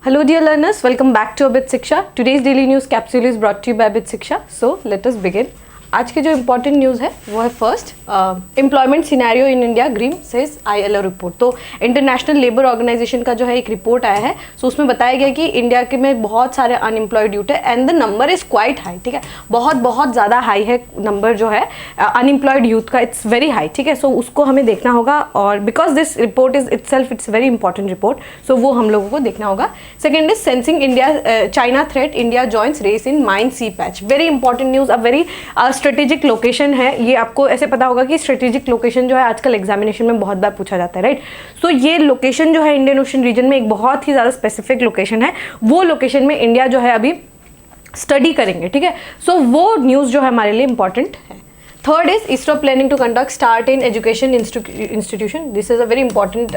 Hello dear learners, welcome back to Abit Shiksha. Today's daily news capsule is brought to you by Abit Shiksha. So let us begin. आज के जो important news है वो है first employment scenario in India grim says ILO रिपोर्ट। तो International Labour Organization का जो है एक रिपोर्ट आया है। सो उसमें बताया गया कि इंडिया के में बहुत सारे अनएम्प्लॉयड यूथ है and the number is quite high. ठीक है, बहुत ज़्यादा हाई है नंबर जो है अनएम्प्लॉयड यूथ का, इट्स वेरी हाई। ठीक है, सो उसको हमें देखना होगा और because this report is itself it's very important report, so वो हम लोगों को देखना होगा। Second is sensing India China threat, India joins race in mine sea patch. Very important news, a very strategic location है। ये आपको ऐसे पता होगा कि स्ट्रेटेजिक लोकेशन जो है आजकल एग्जामिनेशन में बहुत बार पूछा जाता है, राइट। सो ये लोकेशन जो है इंडियन ओशन रीजन में एक बहुत ही ज़्यादा स्पेसिफिक लोकेशन है। वो लोकेशन में इंडिया जो है अभी स्टडी करेंगे। ठीक है, सो वो न्यूज़ जो है हमारे लिए इंपॉर्टेंट है। Third is ISRO planning to conduct start in education institution. This is a very important.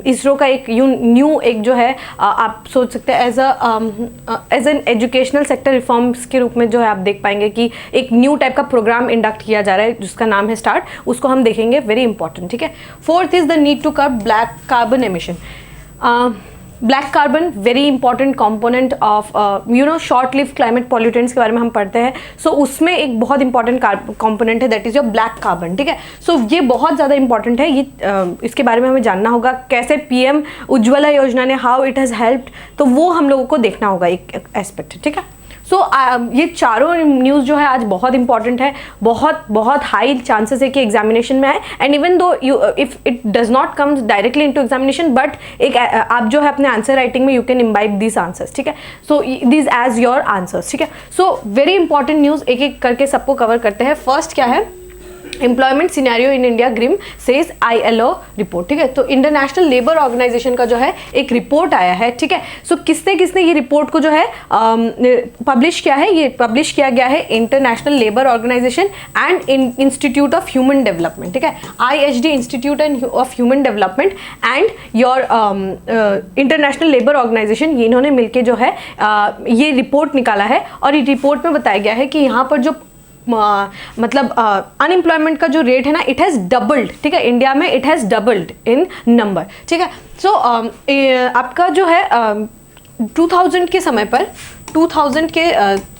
ISRO का एक न्यू एक जो है आप सोच सकते हैं as an educational sector reforms के रूप में जो है आप देख पाएंगे कि एक न्यू टाइप का प्रोग्राम इंडक्ट किया जा रहा है जिसका नाम है स्टार्ट, उसको हम देखेंगे, वेरी इंपॉर्टेंट। ठीक है, fourth is the need to curb black carbon emission. Black carbon very important component of short live climate pollutants के बारे में हम पढ़ते हैं। सो उसमें एक बहुत इंपॉर्टेंट कॉम्पोनेंट है that is your black carbon. ठीक है, सो ये बहुत ज़्यादा इंपॉर्टेंट है। ये इसके बारे में हमें जानना होगा कैसे PM उज्ज्वला योजना ने हाउ इट हैज़ हेल्प्ड, तो वो हम लोगों को देखना होगा एक एस्पेक्ट। ठीक है, सो ये चारों न्यूज़ जो है आज बहुत इंपॉर्टेंट है। बहुत हाई चांसेस है कि एग्जामिनेशन में आए and even though if it does not comes directly into examination but एक आप जो है अपने आंसर राइटिंग में you can imbibe this answers. ठीक है, so this as your answers. ठीक है, सो वेरी इंपॉर्टेंट न्यूज़ एक एक करके सबको कवर करते हैं। फर्स्ट क्या है, employment scenario in India grim says ILO रिपोर्ट। ठीक है, तो इंटरनेशनल लेबर ऑर्गेनाइजेशन का जो है एक रिपोर्ट आया है। ठीक है, सो किसने ये रिपोर्ट को जो है पब्लिश किया है, ये पब्लिश किया गया है International Labour Organization and Institute of Human Development. ठीक है, IHD Institute of Human Development and your International Labour Organization, ये इन्होंने मिलकर जो है ये रिपोर्ट निकाला है और ये रिपोर्ट में बताया गया है कि यहाँ पर जो मतलब अनएम्प्लॉयमेंट का जो रेट है ना, इट हैज़ डबल्ड। ठीक है, इंडिया में it has doubled in number. ठीक है, सो आपका जो है 2000 के समय पर 2000 के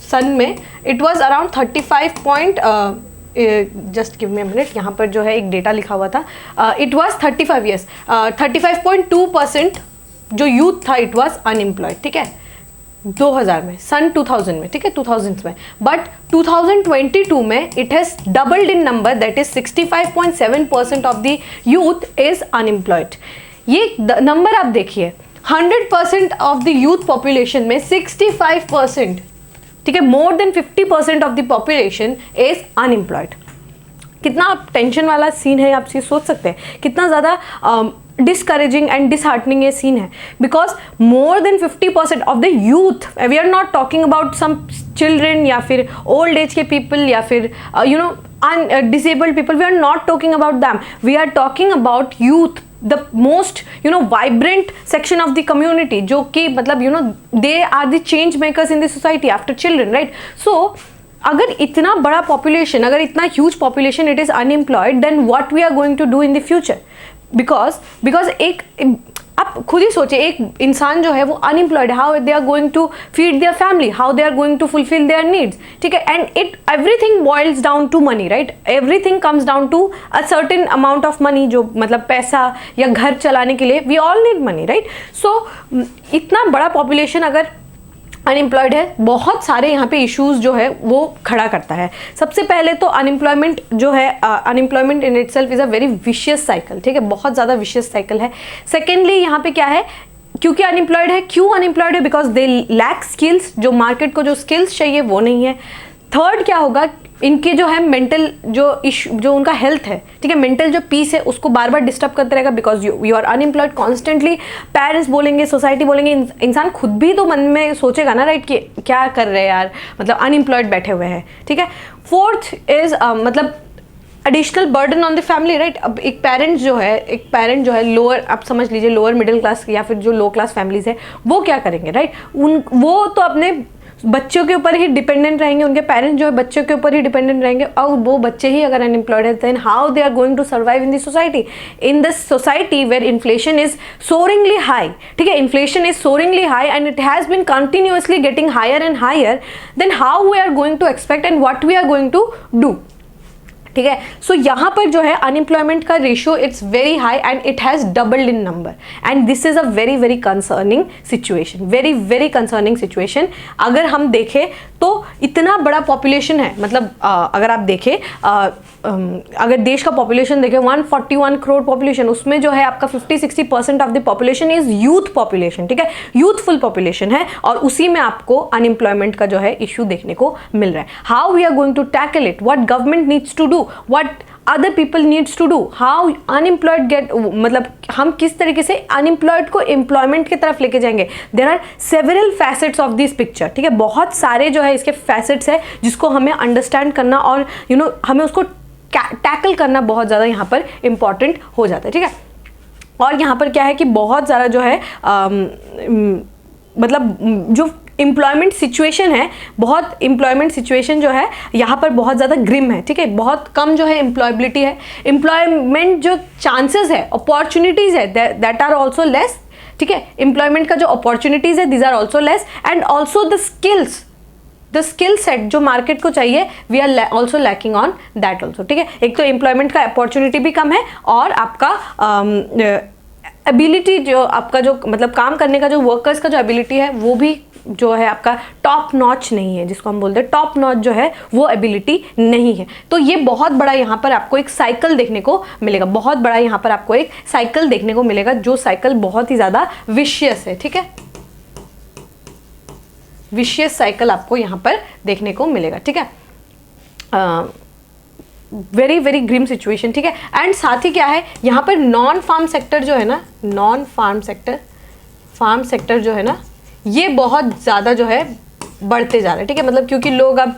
सन में it was around 35 just give me a minute, यहाँ पर जो है एक डेटा लिखा हुआ था, इट वाज 35.2% जो यूथ था इट वाज अनएम्प्लॉयड। ठीक है, 2000 में, सन 2000 में। ठीक है, 2000 में, बट 2022 में it has doubled in number, that is 65.7% of the youth is unemployed. ये नंबर आप देखिए, 100% ऑफ द यूथ पॉपुलेशन में 65%, ठीक है, more than 50% of the population is unemployed. कितना टेंशन वाला सीन है, आप ये सोच सकते हैं कितना ज़्यादा डिस्करेजिंग एंड डिसहार्टनिंग ये सीन है, because more than 50% of the youth, we are not talking about some children या फिर ओल्ड एज के पीपल या फिर disabled people, we are not talking about them, we are talking about youth, the most vibrant section of the community, जो कि मतलब they are the change makers in the society after children, right. So अगर इतना बड़ा population, अगर इतना huge population it is unemployed, then what we are going to do in the future, because एक आप खुद ही सोचिए, एक इंसान जो है वो unemployed, how they are going to feed their family, how they are going to fulfil their needs. ठीक है, and everything boils down to money, right, everything comes down to a certain amount of money, जो मतलब पैसा या घर चलाने के लिए we all need money, right. So इतना बड़ा पॉपुलेशन अगर अनएम्प्लॉयड है, बहुत सारे यहाँ पे इश्यूज जो है वो खड़ा करता है। सबसे पहले तो अनएम्प्लॉयमेंट जो है, unemployment in itself is a very vicious cycle. ठीक है, बहुत ज़्यादा विशियस साइकिल है। सेकेंडली यहाँ पे क्या है, क्योंकि अनएम्प्लॉयड है, क्यों अनएम्प्लॉयड है, बिकॉज दे लैक स्किल्स, जो मार्केट को जो स्किल्स चाहिए वो नहीं है। थर्ड क्या होगा, इनके जो है मेंटल जो उनका हेल्थ है, ठीक है, मेंटल जो पीस है उसको बार बार डिस्टर्ब करते रहेगा, because you are unemployed constantly. Parents बोलेंगे, सोसाइटी बोलेंगे, इंसान खुद भी तो मन में सोचेगा ना, राइट, कि क्या कर रहे हैं यार, मतलब अनएम्प्लॉयड बैठे हुए हैं। ठीक है, फोर्थ इज मतलब additional burden on the family, right. अब एक पेरेंट जो है लोअर, आप समझ लीजिए लोअर मिडिल क्लास या फिर जो लो क्लास फैमिलीज है, वो क्या करेंगे, राइट। वो तो अपने बच्चों के ऊपर ही डिपेंडेंट रहेंगे, उनके पेरेंट्स जो है बच्चों के ऊपर ही डिपेंडेंट रहेंगे, और वो बच्चे ही अगर अनएम्प्लॉयड है then how they are going to survive in this society, in this society where inflation is soaringly high, ठीक है, inflation is soaringly high and it has been continuously getting higher and higher, then how we are going to expect and what we are going to do, ठीक है। So यहाँ पर जो है unemployment का ratio it's very high and it has doubled in number and this is a very very concerning situation, very very concerning situation. अगर हम देखें तो इतना बड़ा पॉपुलेशन है, मतलब अगर आप देखें अगर देश का पॉपुलेशन देखें 141 करोड़ पॉपुलेशन, उसमें जो है आपका 50-60% of the population is youth population, ठीक है, यूथफुल पॉपुलेशन है, और उसी में आपको अनएम्प्लॉयमेंट का जो है इश्यू देखने को मिल रहा है। How we are going to tackle it, what government needs to do, what other people needs to do, how unemployed get, मतलब हम किस तरीके से unemployed को employment की तरफ लेके जाएंगे। there are several facets of this picture, ठीक है, बहुत सारे जो है इसके facets है जिसको हमें understand करना और हमें उसको टैकल करना बहुत ज़्यादा यहाँ पर इम्पॉर्टेंट हो जाता है, ठीक है। और यहाँ पर क्या है कि बहुत ज़्यादा जो है मतलब जो एम्प्लॉयमेंट सिचुएशन है, बहुत एम्प्लॉयमेंट सिचुएशन जो है यहाँ पर बहुत ज़्यादा ग्रिम है, ठीक है, बहुत कम जो है एम्प्लॉयबिलिटी है, एम्प्लॉयमेंट जो चांसेस है, अपॉर्चुनिटीज़ है दैट आर ऑल्सो लेस, ठीक है, एम्प्लॉयमेंट का जो अपॉर्चुनिटीज़ है these are also less and also the skill set जो मार्केट को चाहिए we are also lacking on that also, ठीक है। एक तो एम्प्लॉयमेंट का अपॉर्चुनिटी भी कम है और आपका एबिलिटी जो आपका जो मतलब काम करने का जो वर्कर्स का जो एबिलिटी है वो भी जो है आपका टॉप नॉच नहीं है, जिसको हम बोलते हैं टॉप नॉच जो है वो एबिलिटी नहीं है। तो ये बहुत बड़ा यहाँ पर आपको एक साइकिल देखने को मिलेगा, बहुत बड़ा यहाँ पर आपको एक साइकिल देखने को मिलेगा जो साइकिल बहुत ही ज़्यादा विशियस है, ठीक है, विशियस साइकिल आपको यहाँ पर देखने को मिलेगा, ठीक है, वेरी वेरी ग्रिम सिचुएशन, ठीक है। एंड साथ ही क्या है यहाँ पर नॉन फार्म सेक्टर जो है ना, नॉन फार्म सेक्टर जो है ना ये बहुत ज़्यादा जो है बढ़ते जा रहे हैं, ठीक है, मतलब क्योंकि लोग अब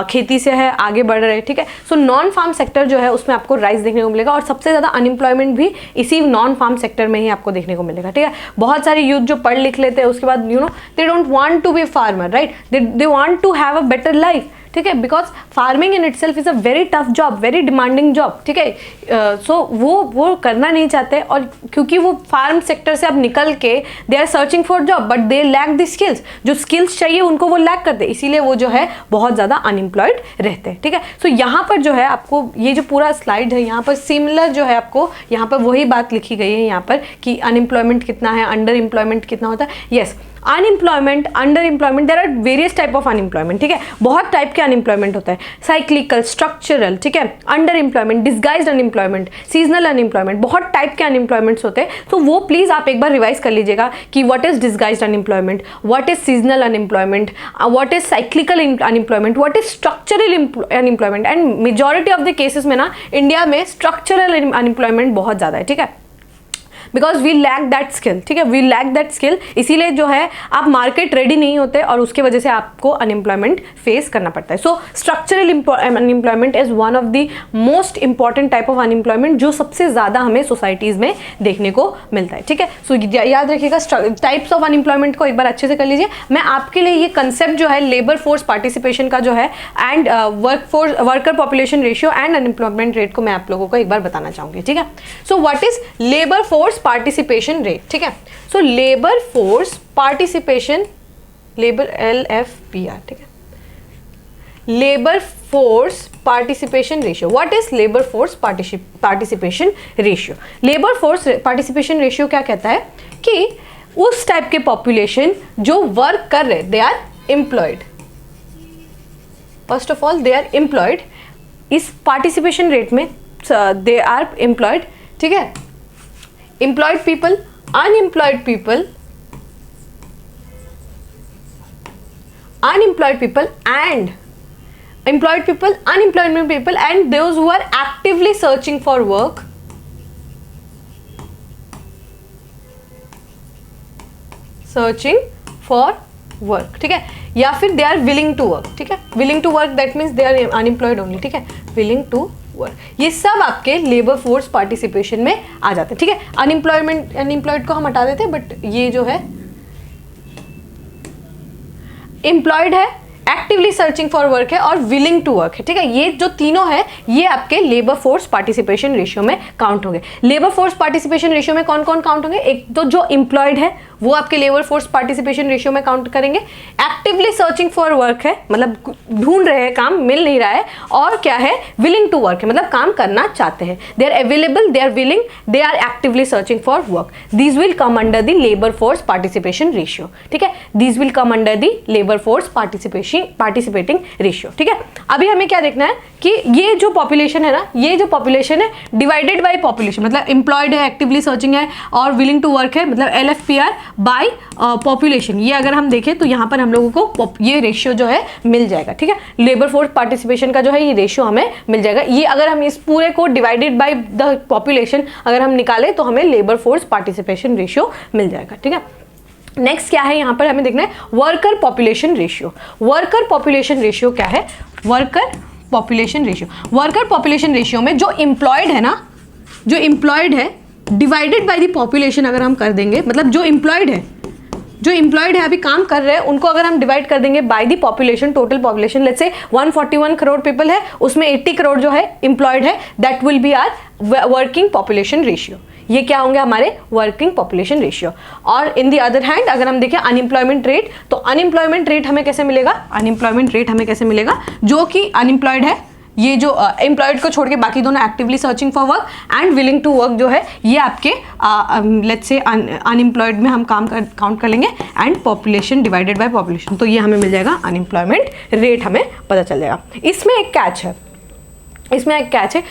खेती से है आगे बढ़ रहे हैं, ठीक है। सो नॉन फार्म सेक्टर जो है उसमें आपको राइज देखने को मिलेगा और सबसे ज़्यादा अनएम्प्लॉयमेंट भी इसी नॉन फार्म सेक्टर में ही आपको देखने को मिलेगा, ठीक है। बहुत सारे यूथ जो पढ़ लिख लेते हैं उसके बाद they don't want to be farmer, right, they want to have a better life, ठीक है, because farming in itself is a very tough job, very demanding job, ठीक है। सो वो करना नहीं चाहते और क्योंकि वो फार्म सेक्टर से अब निकल के they are searching for job but they lack the skills, जो स्किल्स चाहिए उनको वो लैक करते, इसीलिए वो जो है बहुत ज़्यादा अनएम्प्लॉयड रहते हैं, ठीक है। सो यहाँ पर जो है आपको ये जो पूरा स्लाइड है यहाँ पर सिमिलर जो है आपको यहाँ पर वही बात लिखी गई है यहाँ पर कि अनएम्प्लॉयमेंट कितना है, अंडर एम्प्लॉयमेंट कितना होता है। Yes, unemployment, under employment, there are various type of unemployment, ठीक है, बहुत टाइप के अनएम्प्लॉयमेंट होता है, साइक्लिकल, स्ट्रक्चरल, ठीक है, under employment, disguised unemployment, seasonal unemployment, बहुत टाइप के अनएम्प्लॉयमेंट्स होते हैं। तो वो प्लीज़ आप एक बार रिवाइज कर लीजिएगा कि what is disguised unemployment, what is seasonal unemployment, what is cyclical unemployment, what is structural unemployment. And majority of the cases में ना इंडिया में स्ट्रक्चरल अनएम्प्लॉयमेंट बहुत ज़्यादा है, ठीक है, because we lack that skill, ठीक है, वी लैक दैट स्किल, इसीलिए जो है आप मार्केट रेडी नहीं होते और उसके वजह से आपको अनएम्प्लॉयमेंट फेस करना पड़ता है। So structural unemployment is one of the most important type of unemployment जो सबसे ज़्यादा हमें सोसाइटीज़ में देखने को मिलता है, ठीक है। सो याद रखिएगा टाइप्स ऑफ अनएम्प्लॉयमेंट को एक बार अच्छे से कर लीजिए। मैं आपके लिए ये कंसेप्ट जो है लेबर फोर्स पार्टिसिपेशन का जो है and worker population ratio and unemployment rate को मैं आप लोगों को एक बार बताना चाहूँगी, ठीक है। So what is labour force participation rate, ठीक है। So labour force participation, labour LFPR, ठीक है, labour force participation ratio. What is labour force participation ratio? Labour force participation ratio क्या कहता है कि उस टाइप के पॉपुलेशन जो वर्क कर रहे, they are employed, first of all they are employed, इस पार्टिसिपेशन रेट में दे आर एम्प्लॉयड, ठीक है, employed people, unemployed people, and employed people, unemployed people, and those who are actively searching for work, ठीक है, या फिर they are willing to work, ठीक है, willing to work that means they are unemployed only, ठीक है, willing to work, ये सब आपके लेबर फोर्स पार्टिसिपेशन में आ जाते हैं, ठीक है। अनएम्प्लॉयड को हम हटा देते हैं बट ये जो है एम्प्लॉयड है, एक्टिवली सर्चिंग फॉर वर्क है और विलिंग टू वर्क है, ठीक है। ये जो तीनों है ये आपके लेबर फोर्स पार्टिसिपेशन रेशियो में काउंट होंगे। लेबर फोर्स पार्टिसिपेशन रेशियो में कौन कौन काउंट होंगे? एक तो जो एम्प्लॉयड है वो आपके लेबर फोर्स पार्टिसिपेशन रेशियो में काउंट करेंगे, एक्टिवली सर्चिंग फॉर वर्क है मतलब ढूंढ रहे हैं, काम मिल नहीं रहा है, और क्या है? विलिंग टू वर्क है मतलब काम करना चाहते हैं। They are available, they are willing, they are actively searching for work. These will come under the labour force participation ratio, ठीक है। These will come under the labour force participating ratio, ठीक है। अभी हमें क्या देखना है कि ये जो पॉपुलेशन है ना, ये जो पॉपुलेशन है डिवाइडेड बाय पॉपुलेशन, मतलब एम्प्लॉयड है, एक्टिवली सर्चिंग है और विलिंग टू वर्क है, मतलब LFPR बाय पॉपुलेशन। ये अगर हम देखें तो यहाँ पर हम लोगों को ये रेशियो जो है मिल जाएगा, ठीक है। लेबर फोर्स पार्टिसिपेशन का जो है ये रेशियो हमें मिल जाएगा। ये अगर हम इस पूरे को डिवाइडेड बाय द पॉपुलेशन अगर हम निकालें तो हमें लेबर फोर्स पार्टिसिपेशन रेशियो मिल जाएगा, ठीक है। नेक्स्ट क्या है यहाँ पर हमें देखना है? Worker population ratio. Worker population ratio क्या है? वर्कर पॉपुलेशन रेशियो में जो एम्प्लॉयड है ना, जो एम्प्लॉयड है डिवाइडेड बाय द पॉपुलेशन अगर हम कर देंगे, मतलब जो एम्प्लॉयड है अभी काम कर रहे हैं उनको अगर हम डिवाइड कर देंगे by the population, total population let's say 141 crore people है, उसमें 80 करोड़ जो है एम्प्लॉयड है, that will be our working population ratio. ये क्या होंगे? हमारे वर्किंग पॉपुलेशन रेशियो। और इन द अदर हैंड अगर हम देखें अनएम्प्लॉयमेंट रेट, तो अनएम्प्लॉयमेंट रेट हमें कैसे मिलेगा? अनएम्प्लॉयमेंट रेट हमें कैसे मिलेगा? जो कि अनएम्प्लॉयड है, ये जो एम्प्लॉयड को छोड़ के बाकी दोनों actively searching for work and willing to work जो है ये आपके लेट्स से अनएम्प्लॉयड में हम काउंट कर लेंगे and population divided by population, तो ये हमें मिल जाएगा अनएम्प्लॉयमेंट रेट, हमें पता चल जाएगा। इसमें एक कैच है,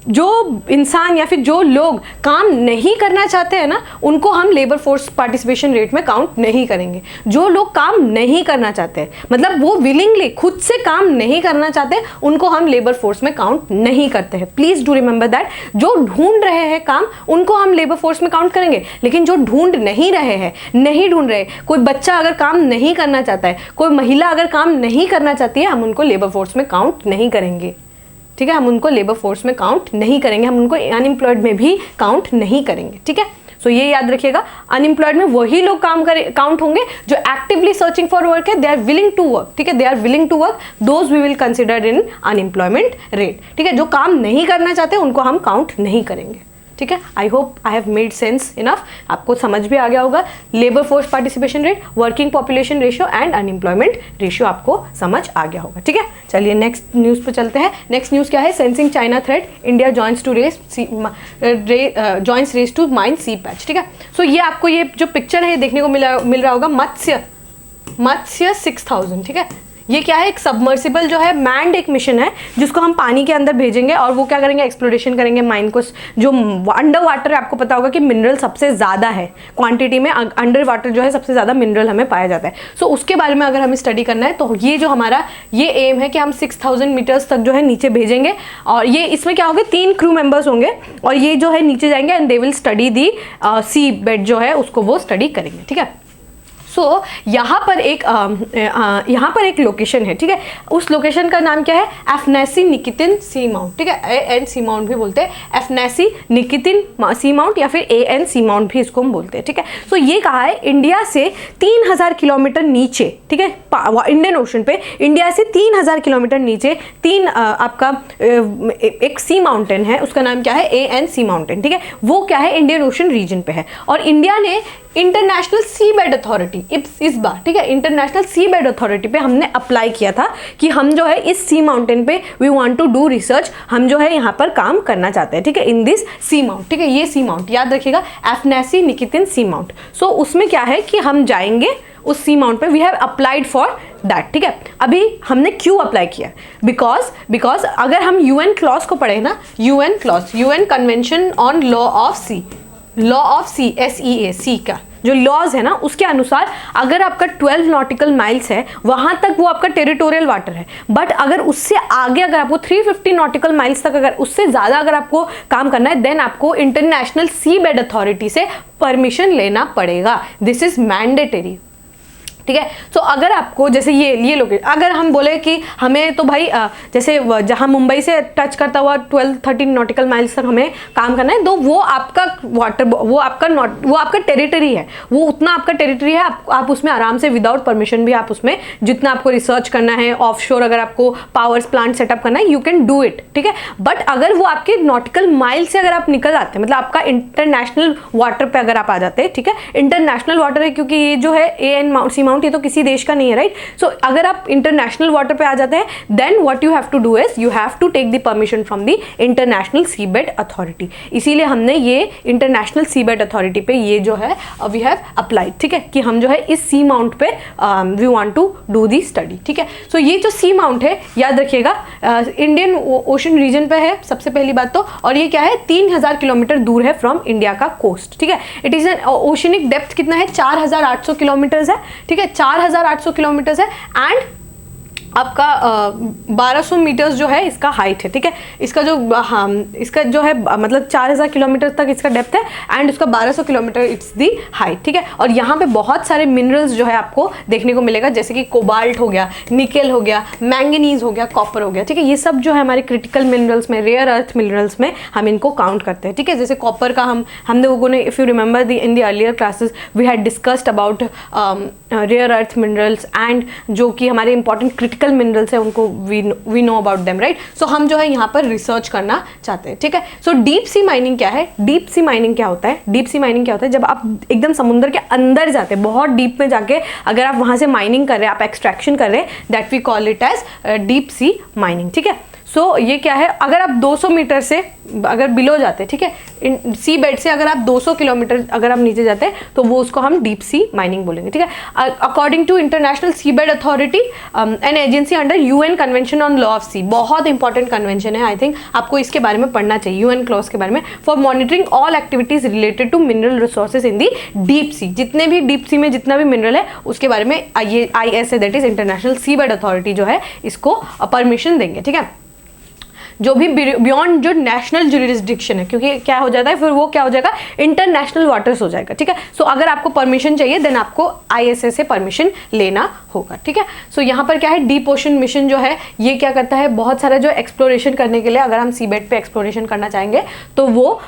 जो इंसान या फिर जो लोग काम नहीं करना चाहते हैं ना उनको हम लेबर फोर्स पार्टिसिपेशन रेट में काउंट नहीं करेंगे। जो लोग काम नहीं करना चाहते मतलब वो विलिंगली खुद से काम नहीं करना चाहते उनको हम लेबर फोर्स में काउंट नहीं करते हैं। Please do remember that. जो ढूंढ रहे हैं काम उनको हम लेबर फोर्स में काउंट करेंगे, लेकिन जो ढूंढ नहीं रहे, कोई बच्चा अगर काम नहीं करना चाहता है, कोई महिला अगर काम नहीं करना चाहती है, हम उनको लेबर फोर्स में काउंट नहीं करेंगे, ठीक है। हम उनको लेबर फोर्स में काउंट नहीं करेंगे, हम उनको अनएम्प्लॉयड में भी काउंट नहीं करेंगे, ठीक है। सो ये याद रखिएगा, अनएम्प्लॉयड में वही लोग काउंट होंगे जो एक्टिवली सर्चिंग फॉर वर्क है, they are willing to work, ठीक है। They are willing to work, those we will consider in unemployment rate, ठीक है। जो काम नहीं करना चाहते उनको हम काउंट नहीं करेंगे, ठीक है। I hope I have made sense enough, आपको समझ भी आ गया होगा। Labour force participation rate, working population ratio and unemployment ratio आपको समझ आ गया होगा, ठीक है। चलिए नेक्स्ट न्यूज़ पे चलते हैं। नेक्स्ट न्यूज़ क्या है? Sensing China threat, India joins race to mine sea patch, ठीक है। सो ये आपको ये जो पिक्चर है ये देखने को मिल रहा होगा मत्स्य 6000, ठीक है। ये क्या है? एक सबमर्सिबल जो है मैंड एक मिशन है जिसको हम पानी के अंदर भेजेंगे और वो क्या करेंगे? एक्सप्लोरेशन करेंगे माइन को। जो अंडर वाटर है, आपको पता होगा कि मिनरल सबसे ज़्यादा है क्वांटिटी में, अंडर वाटर जो है सबसे ज़्यादा मिनरल हमें पाया जाता है। सो उसके बारे में अगर हमें स्टडी करना है तो ये जो हमारा ये एम है कि हम 6000 मीटर्स तक जो है नीचे भेजेंगे और ये इसमें क्या होगा? 3 क्रू मेंबर्स होंगे और ये जो है नीचे जाएंगे and they will study the sea bed जो है उसको वो स्टडी करेंगे, ठीक है। सो यहाँ पर एक लोकेशन है, ठीक है। उस लोकेशन का नाम क्या है? एफनेसी निकितिन सी माउंट, ठीक है। AN सी माउंट भी बोलते हैं, एफनेसी निकितिन सी माउंट या फिर AN सी माउंट भी इसको हम बोलते हैं, ठीक है। सो ये कहा है इंडिया से 3000 किलोमीटर नीचे, ठीक है। इंडियन ओशन पे इंडिया से 3000 किलोमीटर नीचे आपका एक सी माउंटेन है, उसका नाम क्या है? AN सी माउंटेन, ठीक है। वो क्या है? इंडियन ओशन रीजन पे है और इंडिया ने इंटरनेशनल सी बेड अथॉरिटी इस बार, ठीक है, इंटरनेशनल सी बेड अथॉरिटी पे हमने अप्लाई किया था कि हम जो है इस सी माउंटेन पे we want to do research, हम जो है यहाँ पर काम करना चाहते हैं, ठीक है, इन दिस सी माउंट, ठीक है। ये सी माउंट याद रखिएगा, एफनेसी निकितिन सी माउंट। सो उसमें क्या है कि हम जाएंगे उस सी माउंट पे, we have applied for that, ठीक है। अभी हमने क्यों अप्लाई किया? बिकॉज अगर हम UN क्लॉज को पढ़े ना, UN convention on law of sea SEA का जो लॉज है ना, उसके अनुसार अगर आपका 12 नॉटिकल माइल्स है वहां तक वो आपका टेरिटोरियल वाटर है, बट अगर उससे आगे अगर आपको 350 नॉटिकल माइल्स तक अगर उससे ज़्यादा अगर आपको काम करना है देन आपको इंटरनेशनल सी बेड अथॉरिटी से परमिशन लेना पड़ेगा। दिस इज मैंडेटरी, ठीक है। तो अगर आपको जैसे ये लोकेशन, अगर हम बोले कि हमें तो भाई जैसे जहाँ मुंबई से टच करता हुआ 12-13 नॉटिकल माइल्स तक हमें काम करना है, तो वो आपका वाटर, वो आपका टेरिटरी है, वो उतना आपका टेरिटरी है, आप उसमें आराम से विदाउट परमिशन भी आप उसमें जितना आपको रिसर्च करना है, ऑफशोर अगर आपको पावर प्लांट सेटअप करना है, यू कैन डू इट, ठीक है। बट अगर वो आपके नॉटिकल माइल से अगर आप निकल आते हैं, मतलब आपका इंटरनेशनल वाटर पे अगर आप आ जाते हैं, ठीक है, इंटरनेशनल वाटर है क्योंकि ये जो है AN सी माउंट, ये तो किसी देश का नहीं है, राइट। सो अगर आप इंटरनेशनल वाटर पे आ जाते हैं, then what you have to do is you have to take the permission from the International Seabed Authority. इसीलिए हमने ये इंटरनेशनल सीबेड अथॉरिटी पे ये जो है वी हैव अप्लाइड, ठीक है, कि हम जो है इस सी माउंट पे we want to do the study, ठीक है। सो ये जो सी माउंट है, याद रखिएगा, इंडियन ओशन रीजन पे है सबसे पहली बात तो, और ये क्या है 3000 किलोमीटर दूर है फ्रॉम इंडिया का कोस्ट, ठीक है। It is an oceanic depth कितना है, 4800 किलोमीटर है, ठीक है, 4800 किलोमीटर है। एंड आपका 1200 मीटर्स जो है इसका हाइट है, ठीक है। इसका जो है मतलब 4000 किलोमीटर तक इसका डेप्थ है एंड उसका 1200 किलोमीटर इट्स दी हाइट, ठीक है। और यहाँ पे बहुत सारे मिनरल्स जो है आपको देखने को मिलेगा, जैसे कि कोबाल्ट हो गया, निकेल हो गया, मैंगनीज हो गया, कॉपर हो गया, ठीक है। ये सब जो है हमारे क्रिटिकल मिनरल्स में, रेयर अर्थ मिनरल्स में हम इनको काउंट करते हैं, ठीक है। जैसे कॉपर का हम लोगों ने, if you remember in the earlier classes we had discussed about rare earth minerals and जो कि हमारे इंपॉर्टेंट क्रिटिकल मिनरल्स है उनको we know about them, right. So हम जो है यहाँ पर रिसर्च करना चाहते हैं, ठीक है। सो डीप सी माइनिंग क्या है, डीप सी माइनिंग क्या होता है, डीप सी माइनिंग क्या होता है, जब आप एकदम समुद्र के अंदर जाते हैं, बहुत डीप में जाके अगर आप वहां से माइनिंग कर रहे हैं, आप एक्सट्रैक्शन कर रहे हैं, that we call it as deep sea mining, ठीक है। सो ये क्या है, अगर आप 200 मीटर से अगर बिलो जाते हैं, ठीक है, सी बेड से अगर आप 200 किलोमीटर अगर आप नीचे जाते हैं तो वो उसको हम डीप सी माइनिंग बोलेंगे, ठीक है। According to International Sea Bed Authority an agency under UN convention on law of sea, बहुत इंपॉर्टेंट कन्वेंशन है, आई थिंक आपको इसके बारे में पढ़ना चाहिए, UN क्लॉज के बारे में, for monitoring all activities related to mineral resources in the deep sea, जितने भी डीप सी में जितना भी मिनरल है उसके बारे में ये ISA that is International Sea Bed Authority जो है इसको परमिशन देंगे, ठीक है। जो भी बियॉन्ड जो नेशनल जुरिस्डिक्शन है, क्योंकि क्या हो जाता है फिर वो क्या हो जाएगा, इंटरनेशनल वाटर्स हो जाएगा, ठीक है। सो अगर आपको परमिशन चाहिए देन आपको ISA से परमिशन लेना होगा, ठीक है। सो यहाँ पर क्या है, डीप ओशन मिशन जो है ये क्या करता है, बहुत सारा जो एक्सप्लोरेशन करने के लिए अगर हम सीबेड पे एक्सप्लोरेशन करना चाहेंगे तो वो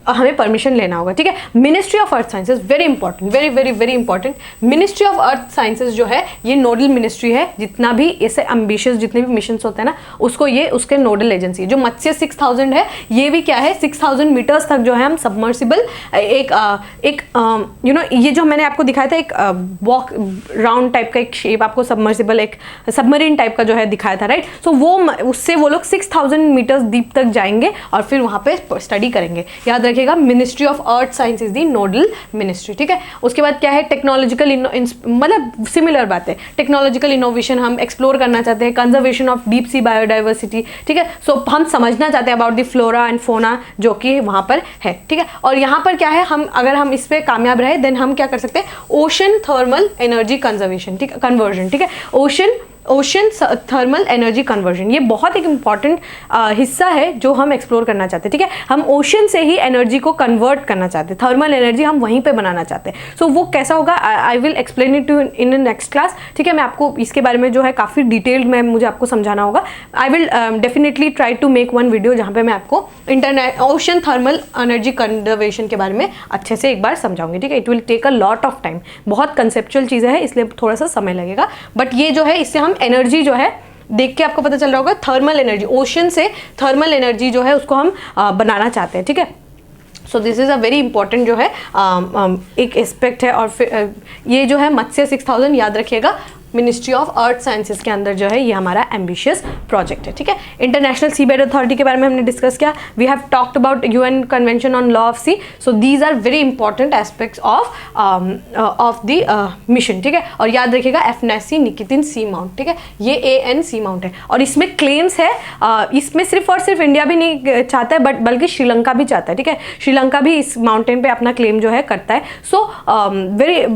हमें परमिशन लेना होगा, ठीक है। Ministry of earth sciences, very important, very very very important. Ministry of earth sciences जो है ये नोडल मिनिस्ट्री है, जितना भी ऐसे एम्बिशियस जितने भी मिशन होते हैं ना उसको ये उसके नोडल एजेंसी। जो मत्स्य 6000 है ये भी क्या है, 6000 मीटर्स तक जो है हम सबमर्सिबल एक यू नो ये जो मैंने आपको दिखाया था एक वॉक राउंड टाइप का एक शेप आपको सबमर्सिबल एक सबमरीन टाइप का जो है दिखाया था, राइट। सो वो उससे वो लोग 6000 मीटर्स डीप तक जाएंगे और फिर वहां पे स्टडी करेंगे। याद रखिएगा, ministry of earth science is the nodal ministry, ठीक है। उसके बाद क्या है, टेक्नोलॉजिकल मतलब सिमिलर बात है, टेक्नोलॉजिकल इनोवेशन हम एक्सप्लोर करना चाहते हैं, conservation of deep sea biodiversity, ठीक है। सो हम समझना चाहते हैं about the flora and fauna जो कि वहां पर है, ठीक है। और यहाँ पर क्या है, अगर हम इस पे कामयाब रहे देन हम क्या कर सकते हैं, ओशन थर्मल एनर्जी कंजर्वेशन, ठीक है, कन्वर्जन, ठीक है। ओशन थर्मल एनर्जी कन्वर्जन ये बहुत एक इंपॉर्टेंट हिस्सा है जो हम एक्सप्लोर करना चाहते हैं, ठीक है। हम ओशन से ही एनर्जी को कन्वर्ट करना चाहते हैं, थर्मल एनर्जी हम वहीं पे बनाना चाहते हैं। सो वो कैसा होगा, I will explain it to in next class, ठीक है। मैं आपको इसके बारे में जो है काफ़ी डिटेल्ड में मुझे आपको समझाना होगा। I will definitely try to make one video जहाँ पे मैं आपको ओशन थर्मल एनर्जी कंजर्वेशन के बारे में अच्छे से एक बार समझाऊंगी, ठीक है। It will take a lot of time, बहुत कंसेप्चुअल चीज़ें हैं इसलिए थोड़ा सा समय लगेगा, बट ये जो है इससे हम एनर्जी जो है देख के आपको पता चल रहा होगा, थर्मल एनर्जी, ओशन से थर्मल एनर्जी जो है उसको हम बनाना चाहते हैं, ठीक है। So this is a very important जो है एक एस्पेक्ट है। और फिर ये जो है मत्स्य 6000 याद रखिएगा, मिनिस्ट्री ऑफ अर्थ साइंसेज के अंदर जो है ये हमारा एम्बिशियस प्रोजेक्ट है, ठीक है। इंटरनेशनल सीबेड अथॉरिटी के बारे में हमने डिस्कस किया, we have talked about UN convention on law of sea. So these are very important aspects of the mission, ठीक है। और याद रखिएगा FNAC निकितिन सी माउंट, ठीक है, ये AN सी माउंट है और इसमें क्लेम्स है, इसमें सिर्फ और सिर्फ इंडिया भी नहीं चाहता है बल्कि श्रीलंका भी चाहता है, ठीक है। श्रीलंका भी इस माउंटेन पे अपना क्लेम जो है करता है। सो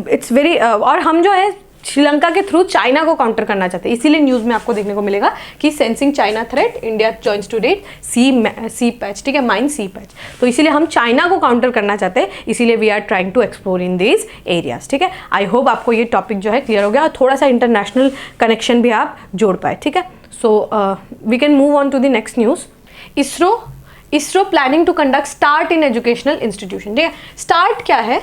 इट्स वेरी और हम जो है श्रीलंका के थ्रू चाइना को काउंटर करना चाहते हैं। इसीलिए न्यूज़ में आपको देखने को मिलेगा कि sensing China threat India joins to date sea patch, ठीक है, माइन सी पैच। तो इसीलिए हम चाइना को काउंटर करना चाहते हैं, इसीलिए we are trying to explore in these areas, ठीक है। आई होप आपको ये टॉपिक जो है क्लियर हो गया और थोड़ा सा इंटरनेशनल कनेक्शन भी आप जोड़ पाए, ठीक है। So we can move on to the next news. ISRO planning to conduct start in educational institution, ठीक है। स्टार्ट क्या है?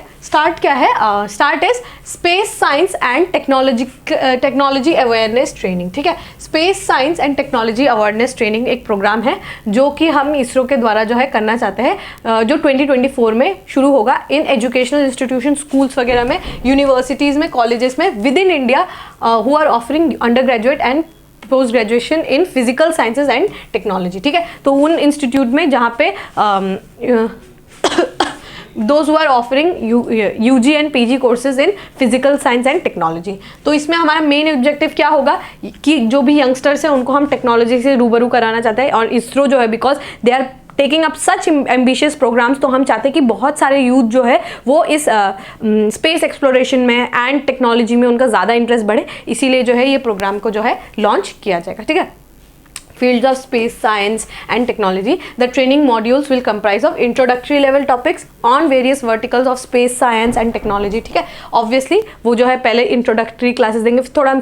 START is space science and technology awareness training, ठीक है। Space science and technology awareness training एक programme है जो कि हम इसरो के द्वारा जो है करना चाहते हैं, जो 2024 में शुरू होगा इन एजुकेशनल इंस्टीट्यूशन, स्कूल्स वगैरह में, यूनिवर्सिटीज़ में, कॉलेजेस में within India who are offering undergraduate and post graduation in physical sciences and technology, ठीक है। तो उन इंस्टीट्यूट में जहाँ पे those who are offering UG and PG courses in physical science and technology. तो इसमें हमारा मेन ऑब्जेक्टिव क्या होगा कि जो भी यंगस्टर्स हैं उनको हम टेक्नोलॉजी से रूबरू कराना चाहते हैं। और इसरो जो है because they are taking up such ambitious programmes, तो हम चाहते हैं कि बहुत सारे यूथ जो है वो इस स्पेस एक्सप्लोरेशन में एंड टेक्नोलॉजी में उनका ज़्यादा इंटरेस्ट बढ़े, इसीलिए जो है ये प्रोग्राम को जो है लॉन्च किया जाएगा, ठीक है। Fields of space science and technology. The training modules will comprise of introductory level topics on various verticals of space science and technology, ठीक है। Obviously वो जो है पहले introductory classes देंगे, थोड़ा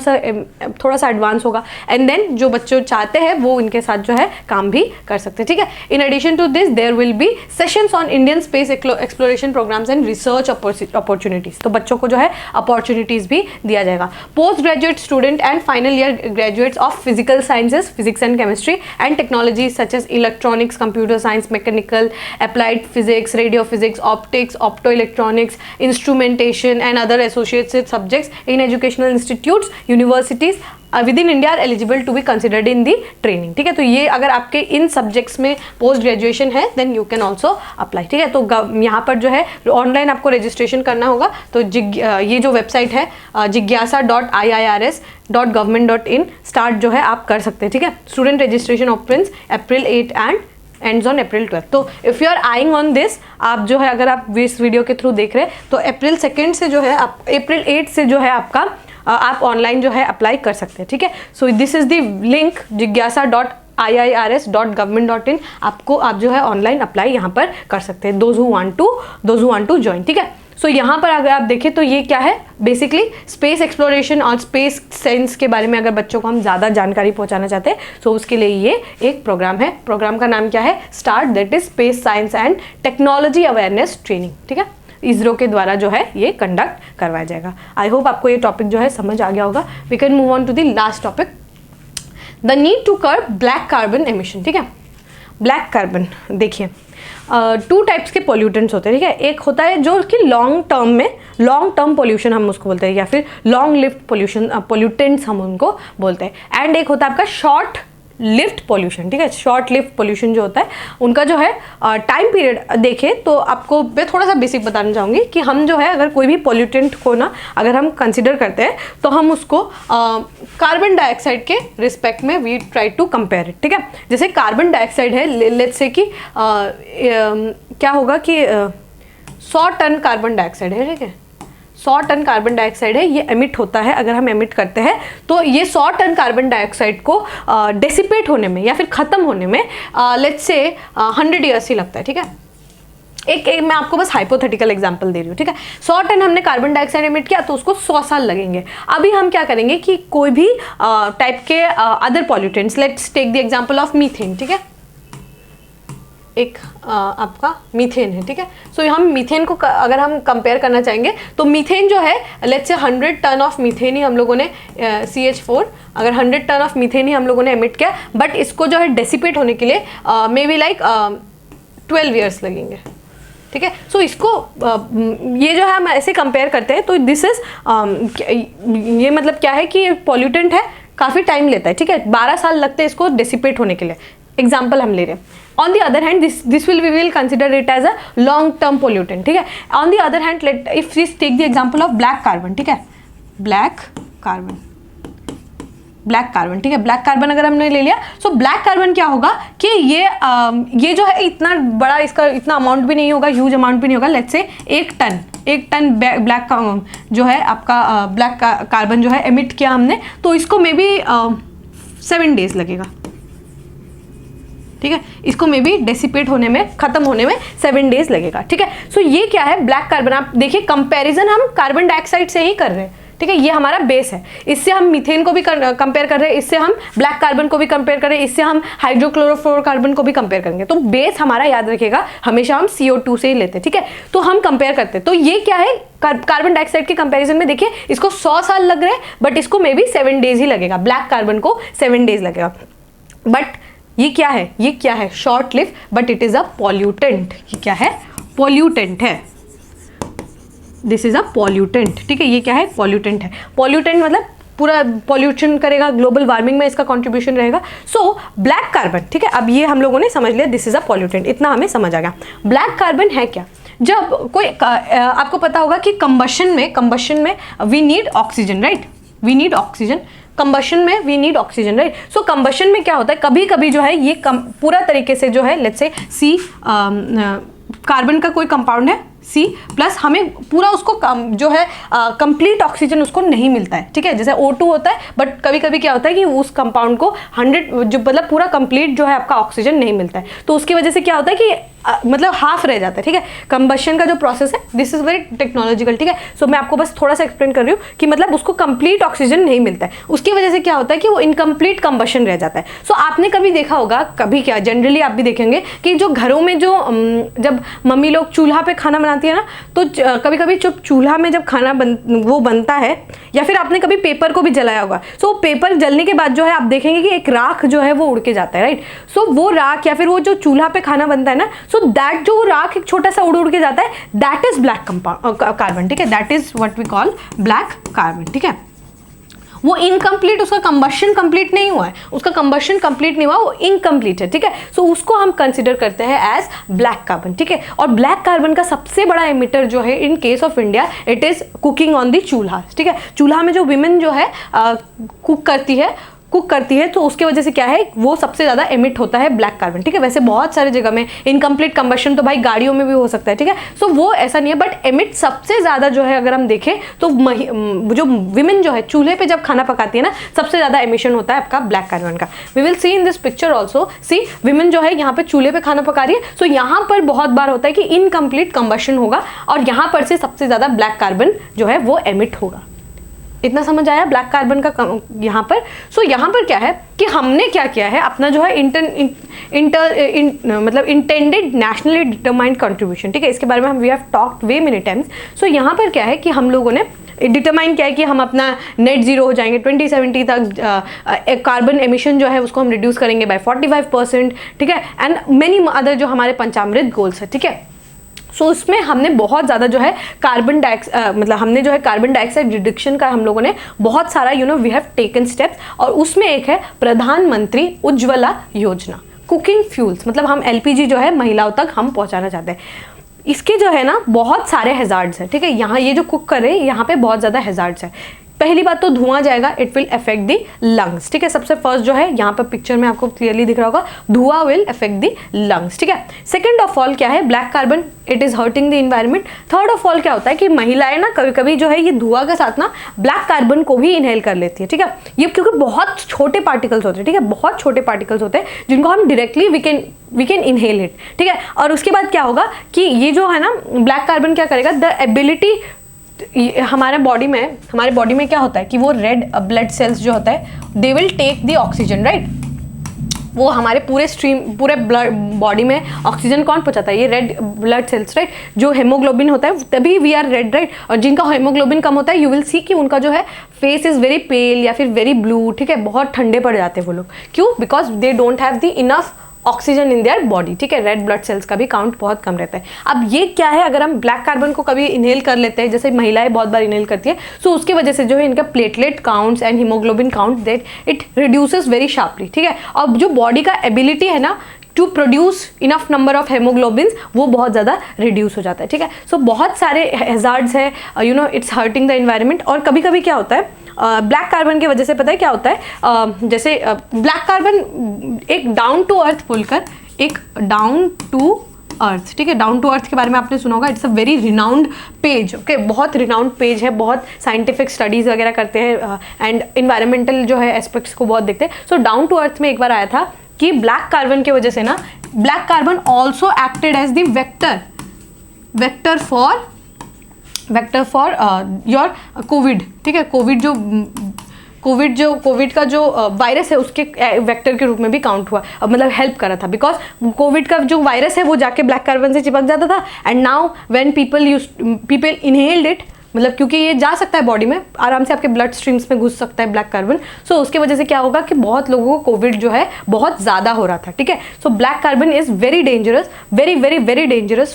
सा एडवांस होगा, एंड देन जो बच्चे चाहते हैं वो इनके साथ जो है काम भी कर सकते हैं, ठीक है। In addition to this there will be sessions on Indian space exploration programs and research opportunities. तो बच्चों को जो है opportunities भी दिया जाएगा। Post graduate student and final year graduates of physical sciences, physics and chemistry and technology such as electronics, computer science, mechanical, applied physics, radio physics, optics, optoelectronics, instrumentation and other associated subjects in educational institutes, universities within India are eligible to be considered in the training, ठीक है। तो ये अगर आपके इन subjects में post graduation है then you can also apply, ठीक है। तो यहाँ पर जो है ऑनलाइन आपको रजिस्ट्रेशन करना होगा। तो ये जो वेबसाइट है jigyasa.iirs.government.in स्टार्ट जो है आप कर सकते हैं, ठीक है। Student registration opens April 8 and ends on April 12। तो if you are eyeing on this, आप जो है अगर आप इस वीडियो के थ्रू देख रहे हैं तो April 2 से जो है आप April 8 से जो है आपका आप ऑनलाइन जो है अप्लाई कर सकते हैं, ठीक है। So this is the link jigyasa.iirs.government.in। आप जो है ऑनलाइन अप्लाई यहाँ पर कर सकते हैं, those who want to join, ठीक है। सो यहाँ पर अगर आप देखें तो ये क्या है, बेसिकली स्पेस एक्सप्लोरेशन और स्पेस साइंस के बारे में अगर बच्चों को हम ज़्यादा जानकारी पहुँचाना चाहते हैं तो उसके लिए ये एक प्रोग्राम है। प्रोग्राम का नाम क्या है? Start, that is space science and technology awareness training, ठीक है। इसरो के द्वारा जो है ये कंडक्ट करवाया जाएगा। आई होप आपको ये टॉपिक जो है समझ आ गया होगा। We can move on to the last topic, the need to curb black carbon emission, ठीक है। ब्लैक कार्बन देखिए 2 टाइप्स के पोल्यूटेंट्स होते हैं, ठीक है। एक होता है जो कि लॉन्ग टर्म पोल्यूशन हम उसको बोलते हैं, या फिर लॉन्ग लिव्ड पोल्यूटेंट्स हम उनको बोलते हैं। एंड एक होता है आपका शॉर्ट लिफ्ट पोल्यूशन, ठीक है। शॉर्ट लिफ्ट पोल्यूशन जो होता है उनका जो है टाइम पीरियड देखें तो आपको मैं थोड़ा सा बेसिक बताना चाहूँगी कि हम जो है अगर कोई भी पोल्यूटेंट को ना अगर हम कंसिडर करते हैं तो हम उसको कार्बन डाइऑक्साइड के रिस्पेक्ट में we try to compare it, ठीक है। जैसे कार्बन डाइऑक्साइड है, लेट्स से कि क्या होगा कि 100 टन कार्बन डाइऑक्साइड है, ठीक है। 100 टन कार्बन डाइऑक्साइड है, ये एमिट होता है। अगर हम एमिट करते हैं तो ये 100 टन कार्बन डाइऑक्साइड को डेसिपेट होने में या फिर ख़त्म होने में लेट्स से 100 ईयर्स ही लगता है, ठीक है। एक मैं आपको बस हाइपोथेटिकल एग्जांपल दे रही हूँ, ठीक है। 100 टन हमने कार्बन डाइऑक्साइड एमिट किया तो उसको 100 साल लगेंगे। अभी हम क्या करेंगे कि कोई भी टाइप के other pollutants, let's take the example of methane, ठीक है। एक आपका मीथेन है, ठीक है। सो हम मीथेन को अगर हम कंपेयर करना चाहेंगे तो मीथेन जो है let's say 100 ton of methane ही हम लोगों ने CH4 अगर 100 टन ऑफ मीथेन ही हम लोगों ने एमिट किया, बट इसको जो है डेसिपेट होने के लिए मे बी लाइक 12 ईयर्स लगेंगे, ठीक है। सो इसको ये जो है हम ऐसे कंपेयर करते हैं तो दिस इज ये मतलब क्या है कि पॉल्यूटेंट है, काफ़ी टाइम लेता है, ठीक है। 12 साल लगते हैं इसको डेसिपेट होने के लिए, एग्जाम्पल हम ले रहे हैं। On the other hand, we will consider it as a long term pollutant, ठीक है। On the other hand, if we take the example of black carbon, ठीक है, black carbon, ठीक है। ब्लैक कार्बन अगर हमने ले लिया, सो ब्लैक कार्बन क्या होगा कि ये जो है इतना बड़ा, इसका इतना अमाउंट भी नहीं होगा, ह्यूज अमाउंट भी नहीं होगा। Let's say 1 ton 1 ton black जो है आपका ब्लैक कार्बन जो है एमिट किया हमने, तो इसको मे बी 7 डेज लगेगा, ठीक है। इसको मे बी डेसिपेट होने में, खत्म होने में 7 डेज लगेगा, ठीक है। सो ये क्या है, ब्लैक कार्बन। आप देखिए कंपैरिजन हम कार्बन डाइऑक्साइड से ही कर रहे हैं, ठीक है। ये हमारा बेस है, इससे हम मीथेन को भी कंपेयर कर रहे हैं, इससे हम ब्लैक कार्बन को भी कंपेयर कर रहे हैं, इससे हम हाइड्रोक्लोरोफ्लोरोकार्बन को भी कंपेयर करेंगे। तो बेस हमारा याद रखिएगा, हमेशा हम CO2 से ही लेते हैं, ठीक है। तो हम कंपेयर करते हैं, तो ये क्या है, कार्बन डाइऑक्साइड के कंपैरिजन में देखिए इसको 100 साल लग रहे हैं, बट इसको मे बी 7 डेज ही लगेगा, ब्लैक कार्बन को 7 डेज लगेगा। बट ये क्या है, ये क्या है, short live, but it is a pollutant. ये क्या है, पॉल्यूटेंट है, दिस इज अ पॉल्यूटेंट, ठीक है। ये क्या है, पॉल्यूटेंट है। पॉल्यूटेंट मतलब पूरा पॉल्यूशन करेगा, ग्लोबल वार्मिंग में इसका कंट्रीब्यूशन रहेगा। सो ब्लैक कार्बन, ठीक है। अब ये हम लोगों ने समझ लिया, दिस इज अ पॉल्यूटेंट, इतना हमें समझ आ गया। ब्लैक कार्बन है क्या, जब कोई आपको पता होगा कि कंबशन में we need oxygen, right, we need oxygen. Combustion में we need oxygen, right. So combustion में क्या होता है, कभी कभी जो है ये पूरा तरीके से जो है, लेट्स से सी कार्बन का कोई कंपाउंड है C प्लस, हमें पूरा उसको जो है कंप्लीट ऑक्सीजन उसको नहीं मिलता है, ठीक है। जैसे O2 होता है, बट कभी कभी क्या होता है कि उस कंपाउंड को 100 जो मतलब पूरा कंप्लीट जो है आपका ऑक्सीजन नहीं मिलता है, तो उसकी वजह से क्या होता है कि मतलब हाफ रह जाता है, ठीक है। कंबशन का जो प्रोसेस है, दिस इज वेरी टेक्नोलॉजिकल, ठीक है। सो मैं आपको बस थोड़ा सा एक्सप्लेन कर रही हूँ कि मतलब उसको कंप्लीट ऑक्सीजन नहीं मिलता है, उसकी वजह से क्या होता है कि वो इनकम्प्लीट कंबशन रह जाता है। सो आपने कभी देखा होगा, कभी क्या जनरली आप भी देखेंगे कि जो घरों में जो जब मम्मी लोग चूल्हा पे खाना बनाती है ना, तो कभी कभी जो चूल्हा में जब खाना वो बनता है, या फिर आपने कभी पेपर को भी जलाया होगा, सो पेपर जलने के बाद जो है आप देखेंगे कि एक राख जो है वो उड़ के जाता है, राइट। सो वो राख या फिर वो जो चूल्हा पे खाना बनता है ना, सो दैट जो राख एक छोटा सा उड़ के जाता है, दैट इज ब्लैक कार्बन, ठीक है। That is what we call black carbon, ठीक है। वो इनकम्प्लीट, उसका कंबशन कंप्लीट नहीं हुआ है, उसका कंबशन कंप्लीट नहीं हुआ, वो इनकम्प्लीट है, ठीक है। सो उसको हम कंसिडर करते हैं एज ब्लैक कार्बन, ठीक है। और ब्लैक कार्बन का सबसे बड़ा एमिटर जो है in case of India, it is cooking on the चूल्हा, ठीक है। चूल्हा में जो विमेन जो है कुक करती है, तो उसके वजह से क्या है, वो सबसे ज़्यादा एमिट होता है ब्लैक कार्बन, ठीक है। वैसे बहुत सारे जगह में इनकम्प्लीट कंबशन तो भाई गाड़ियों में भी हो सकता है, ठीक है। सो वो ऐसा नहीं है, बट एमिट सबसे ज़्यादा जो है, अगर हम देखें तो जो विमेन जो है चूल्हे पे जब खाना पकाती है ना, सबसे ज़्यादा एमिशन होता है आपका ब्लैक कार्बन का। We will see in this picture also, see women जो है यहाँ पे चूल्हे पे खाना पका रही है, सो यहाँ पर बहुत बार होता है कि इनकम्प्लीट कंबशन होगा, और यहाँ पर से सबसे ज़्यादा ब्लैक कार्बन जो है वो एमिट होगा। इतना समझ आया ब्लैक कार्बन का यहाँ पर। सो यहाँ पर क्या है कि हमने क्या किया है, अपना जो है मतलब इंटेंडेड नेशनली डिटरमाइंड कंट्रीब्यूशन, ठीक है। इसके बारे में हम we have talked way many times. So यहाँ पर क्या है कि हम लोगों ने डिटरमाइन किया है कि हम अपना नेट जीरो हो जाएंगे 2070 तक, कार्बन एमिशन जो है उसको हम रिड्यूस करेंगे बाय 45%, ठीक है। एंड मेनी अदर जो हमारे पंचामृत गोल्स है, ठीक है। सो उसमें हमने बहुत ज़्यादा जो है मतलब हमने जो है कार्बन डाइऑक्साइड रिडक्शन का हम लोगों ने बहुत सारा वी हैव टेकन स्टेप्स, और उसमें एक है प्रधानमंत्री उज्ज्वला योजना, कुकिंग फ्यूल्स, मतलब हम LPG जो है महिलाओं तक हम पहुंचाना चाहते हैं। इसके जो है ना बहुत सारे हैजार्ड्स हैं, ठीक है। यहाँ ये जो कुक कर रहे हैं यहाँ पे बहुत ज़्यादा हैजार्ड्स है। पहली बात तो धुआं जाएगा, it will affect the lungs, ठीक है। सबसे फर्स्ट जो है यहाँ पर पिक्चर में आपको क्लियरली दिख रहा होगा, धुआं विल अफेक्ट दी लंग्स, ठीक है। सेकंड ऑफ ऑल क्या है, black carbon it is hurting the environment. Third of all क्या होता है कि महिलाएं ना कभी कभी जो है ये धुआं के साथ ना ब्लैक कार्बन को भी इनहेल कर लेती है, ठीक है। ये क्योंकि बहुत छोटे पार्टिकल्स होते हैं, ठीक है, बहुत छोटे पार्टिकल्स होते हैं जिनको हम directly we can inhale it, ठीक है। और उसके बाद क्या होगा कि ये जो है ना ब्लैक कार्बन क्या करेगा, द एबिलिटी हमारे बॉडी में क्या होता है कि वो रेड ब्लड सेल्स जो होता है they will take the oxygen, right. वो हमारे पूरे बॉडी में ऑक्सीजन कौन पहुंचाता है, ये रेड ब्लड सेल्स, राइट। जो हेमोग्लोबिन होता है तभी वी आर रेड, राइट। और जिनका हेमोग्लोबिन कम होता है यू विल सी कि उनका जो है फेस इज वेरी पेल या फिर वेरी ब्लू, ठीक है, बहुत ठंडे पड़ जाते हैं वो लोग। क्यों? Because they don't have the enough oxygen in their body, ठीक है। रेड ब्लड सेल्स का भी काउंट बहुत कम रहता है। अब ये क्या है, अगर हम ब्लैक कार्बन को कभी इनहेल कर लेते हैं, जैसे महिलाएं बहुत बार इनहेल करती है, सो उसकी वजह से जो है इनका platelet counts and haemoglobin count that it reduces very sharply, ठीक है। और जो बॉडी का एबिलिटी है ना to produce enough number of haemoglobin, वो बहुत ज़्यादा रिड्यूस हो जाता है, ठीक है। सो बहुत सारे हैजार्ड्स है, इट्स हर्टिंग द इन्वायरमेंट। और कभी कभी क्या होता है ब्लैक कार्बन की वजह से, पता है क्या होता है, जैसे ब्लैक कार्बन एक डाउन टू अर्थ बोलकर, एक डाउन टू अर्थ, ठीक है। डाउन टू अर्थ के बारे में आपने सुना होगा, it's a very renowned page, okay, बहुत रिनाउंड पेज है, बहुत साइंटिफिक स्टडीज वगैरह करते हैं एंड इन्वायरमेंटल जो है एस्पेक्ट्स को बहुत देखते हैं। सो डाउन टू अर्थ में एक बार आया था कि ब्लैक कार्बन की वजह से ना, black carbon also acted as the vector for your Covid, ठीक है। कोविड का जो वायरस है उसके वेक्टर के रूप में भी काउंट हुआ, मतलब हेल्प कर रहा था, बिकॉज कोविड का जो वायरस है वो जाके ब्लैक कार्बन से चिपक जाता था and now when people inhaled it, मतलब क्योंकि ये जा सकता है बॉडी में आराम से, आपके ब्लड स्ट्रीम्स में घुस सकता है ब्लैक कार्बन। सो उसके वजह से क्या होगा कि बहुत लोगों को कोविड जो है बहुत ज़्यादा हो रहा था, ठीक है। So black carbon is very dangerous, very very very dangerous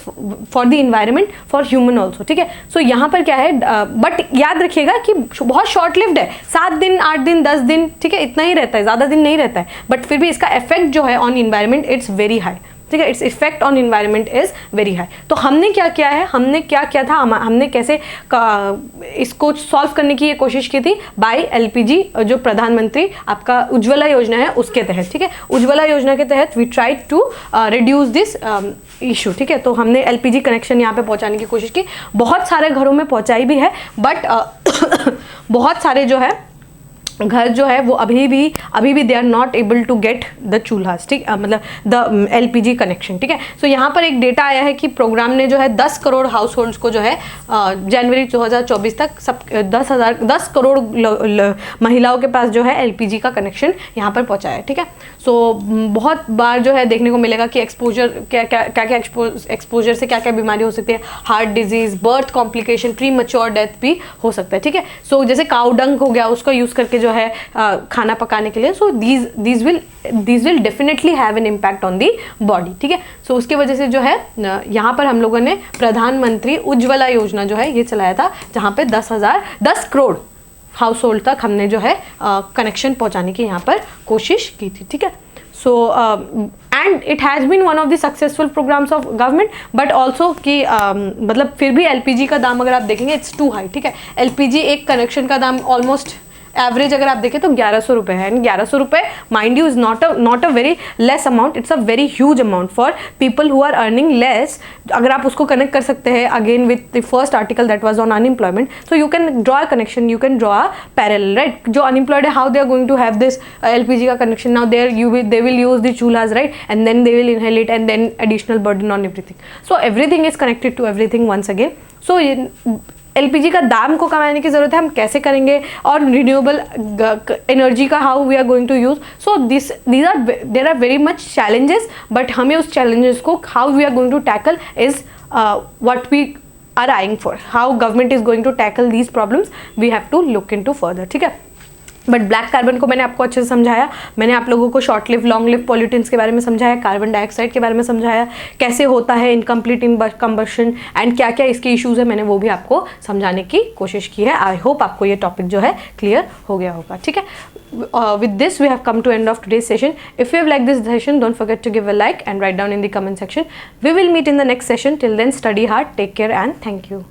for the environment, for human also, ठीक है। सो यहाँ पर क्या है, बट याद रखिएगा कि बहुत शॉर्ट लिव्ड है, 7 दिन 8 दिन 10 दिन, ठीक है, इतना ही रहता है, ज़्यादा दिन नहीं रहता है, बट फिर भी इसका इफेक्ट जो है on environment it's very high, ठीक है। Its effect on environment is very high. तो हमने क्या किया है, हमने क्या किया था, हमने कैसे इसको सॉल्व करने की ये कोशिश की थी, बाय एलपीजी, जो प्रधानमंत्री आपका उज्ज्वला योजना है उसके तहत, ठीक है। उज्ज्वला योजना के तहत we try to reduce this issue, ठीक है। तो हमने एलपीजी कनेक्शन यहाँ पे पहुँचाने की कोशिश की, बहुत सारे घरों में पहुँचाई भी है, बट बहुत सारे जो है घर जो है वो अभी भी they are not able to get the चूल्हास, ठीक, मतलब द एलपीजी कनेक्शन, ठीक है। सो यहाँ पर एक डेटा आया है कि प्रोग्राम ने जो है 10 करोड़ हाउस होल्ड्स को जो है जनवरी 2024 तक सब 10 करोड़ महिलाओं के पास जो है एलपीजी का कनेक्शन यहाँ पर पहुँचाया है, ठीक है। सो बहुत बार जो है देखने को मिलेगा कि एक्सपोजर क्या एक्सपोजर से क्या क्या बीमारी हो सकती है, heart disease, birth complication, pre mature death भी हो सकता है, ठीक है। सो जैसे काउ डंग हो गया, उसका यूज़ करके जो है खाना पकाने के लिए, so these will definitely have an impact on the body, ठीक है। सो उसकी वजह से जो है यहाँ पर हम लोगों ने प्रधानमंत्री उज्ज्वला योजना जो है ये चलाया था, जहाँ पे 10 करोड़ हाउस होल्ड तक हमने जो है कनेक्शन पहुँचाने की यहाँ पर कोशिश की थी, ठीक है। So and it has been one of the successful programmes of government, but also कि मतलब फिर भी एलपीजी का दाम अगर आप देखेंगे इट्स टू हाई, ठीक है। एलपीजी एक कनेक्शन का दाम ऑलमोस्ट एवरेज अगर आप देखें तो 1100 रुपये है, एंड 1100 रुपये mind you is not a very less amount, it's a very huge amount for people who are earning less. अगर आप उसको कनेक्ट कर सकते हैं again with the first article that was on unemployment, so you can draw a connection, you can draw a parallel, right. जो unemployed है, how they are going to have this LPG का connection, now they will use the चूल्हास, right, and then they will inhale it and then additional burden on everything. So everything is connected to everything once again. So LPG का दाम को कमाने की ज़रूरत है, हम कैसे करेंगे, और रिन्यूएबल एनर्जी का how we are going to use. So there are very much challenges, but हमें उस चैलेंजेस को how we are going to tackle is what we are eyeing for, how government is going to tackle these problems, we have to look into further, ठीक है। But black carbon को मैंने आपको अच्छे से समझाया, मैंने आप लोगों को short live long live pollutants के बारे में समझाया, कार्बन डाइऑक्साइड के बारे में समझाया, कैसे होता है इनकम्प्लीट कंबशन एंड क्या क्या इसके इश्यूज है, मैंने वो भी आपको समझाने की कोशिश की है। आई होप आपको ये टॉपिक जो है क्लियर हो गया होगा, ठीक है। With this we have come to end of today's session. If you have liked this session, don't forget to give a like and write down in the comment section. We will meet in the next session. Till then, study hard, take care and thank you.